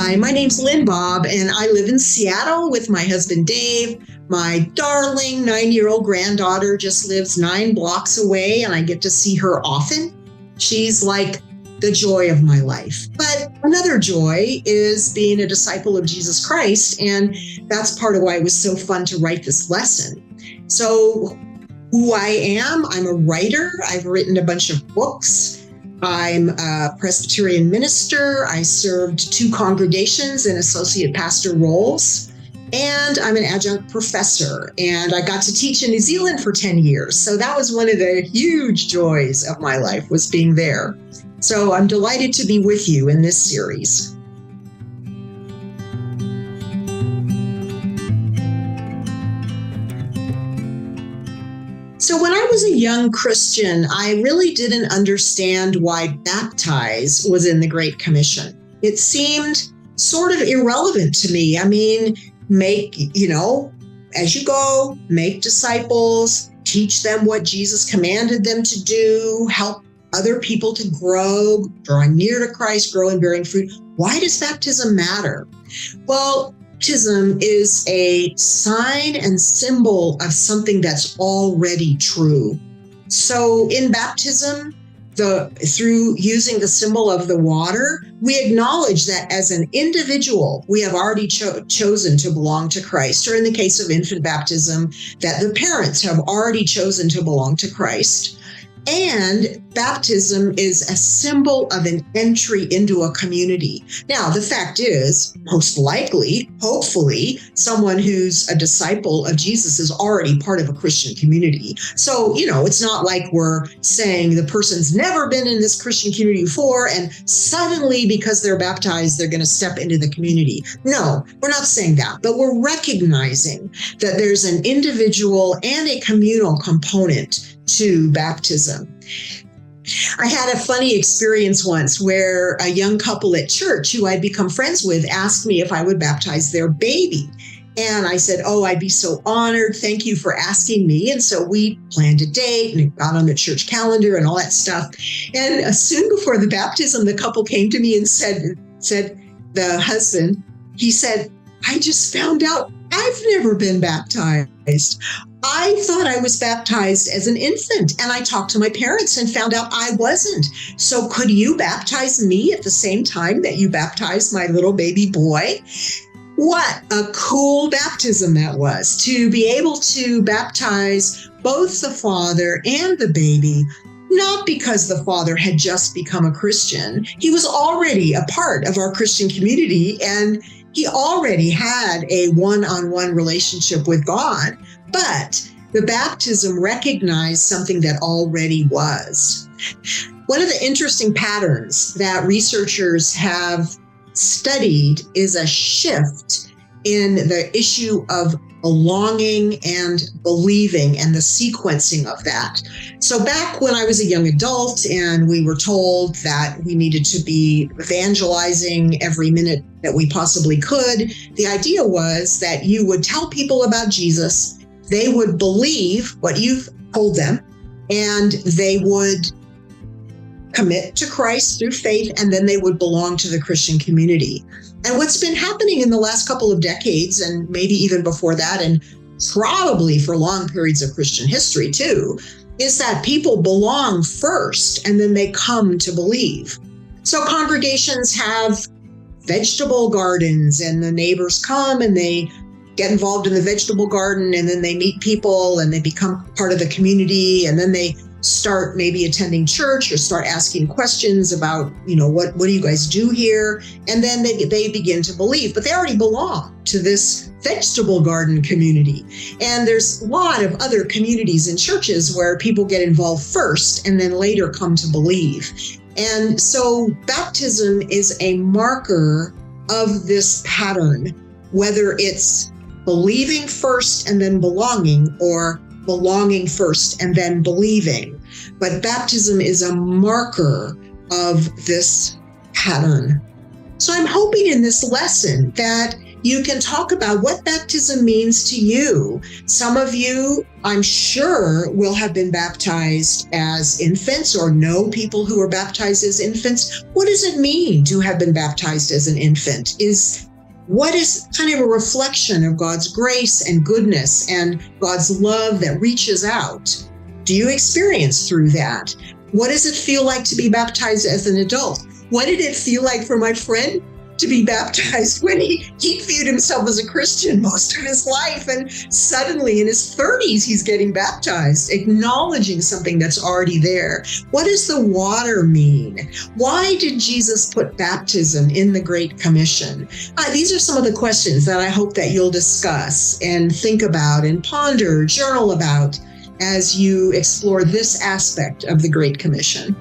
Hi, my name's Lynn Bob, and I live in Seattle with my husband Dave. My darling 9-year-old granddaughter just lives 9 blocks away, and I get to see her often. She's like the joy of my life. But another joy is being a disciple of Jesus Christ, and that's part of why it was so fun to write this lesson. So who I am, I'm a writer. I've written a bunch of books. I'm a Presbyterian minister. I served 2 congregations in associate pastor roles, and I'm an adjunct professor. And I got to teach in New Zealand for 10 years. So that was one of the huge joys of my life, was being there. So I'm delighted to be with you in this series. So when I was a young Christian, I really didn't understand why baptize was in the Great Commission. It seemed sort of irrelevant to me. I mean, as you go, make disciples, teach them what Jesus commanded them to do, help other people to grow, draw near to Christ, grow in bearing fruit. Why does baptism matter? Well, baptism is a sign and symbol of something that's already true. So in baptism, through using the symbol of the water, we acknowledge that as an individual, we have already chosen to belong to Christ, or in the case of infant baptism, that the parents have already chosen to belong to Christ. And baptism is a symbol of an entry into a community. Now, the fact is, most likely, hopefully, someone who's a disciple of Jesus is already part of a Christian community. So, it's not like we're saying the person's never been in this Christian community before, and suddenly, because they're baptized, they're going to step into the community. No, we're not saying that, but we're recognizing that there's an individual and a communal component to baptism. I had a funny experience once where a young couple at church who I'd become friends with asked me if I would baptize their baby. And I said, I'd be so honored. Thank you for asking me. And so we planned a date and got on the church calendar and all that stuff. And soon before the baptism, the couple came to me and said, the husband, he said, I just found out I've never been baptized. I thought I was baptized as an infant, and I talked to my parents and found out I wasn't. So could you baptize me at the same time that you baptized my little baby boy? What a cool baptism that was, to be able to baptize both the father and the baby, not because the father had just become a Christian. He was already a part of our Christian community, and he already had a one-on-one relationship with God. But the baptism recognized something that already was. One of the interesting patterns that researchers have studied is a shift in the issue of belonging and believing and the sequencing of that. So back when I was a young adult and we were told that we needed to be evangelizing every minute that we possibly could, the idea was that you would tell people about Jesus, they would believe what you've told them, and they would commit to Christ through faith, and then they would belong to the Christian community. And what's been happening in the last couple of decades, and maybe even before that, and probably for long periods of Christian history too, is that people belong first, and then they come to believe. So congregations have vegetable gardens, and the neighbors come and they get involved in the vegetable garden, and then they meet people and they become part of the community, and then they start maybe attending church or start asking questions about, what do you guys do here? And then they begin to believe, but they already belong to this vegetable garden community. And there's a lot of other communities and churches where people get involved first and then later come to believe. And so baptism is a marker of this pattern, whether it's believing first and then belonging, or belonging first and then believing. But baptism is a marker of this pattern. So I'm hoping in this lesson that you can talk about what baptism means to you. Some of you, I'm sure, will have been baptized as infants or know people who were baptized as infants. What does it mean to have been baptized as an infant? What is kind of a reflection of God's grace and goodness and God's love that reaches out? Do you experience through that? What does it feel like to be baptized as an adult? What did it feel like for my friend to be baptized when he viewed himself as a Christian most of his life, and suddenly in his 30s he's getting baptized, acknowledging something that's already there? What does the water mean? Why did Jesus put baptism in the Great Commission? These are some of the questions that I hope that you'll discuss and think about and ponder, journal about as you explore this aspect of the Great Commission.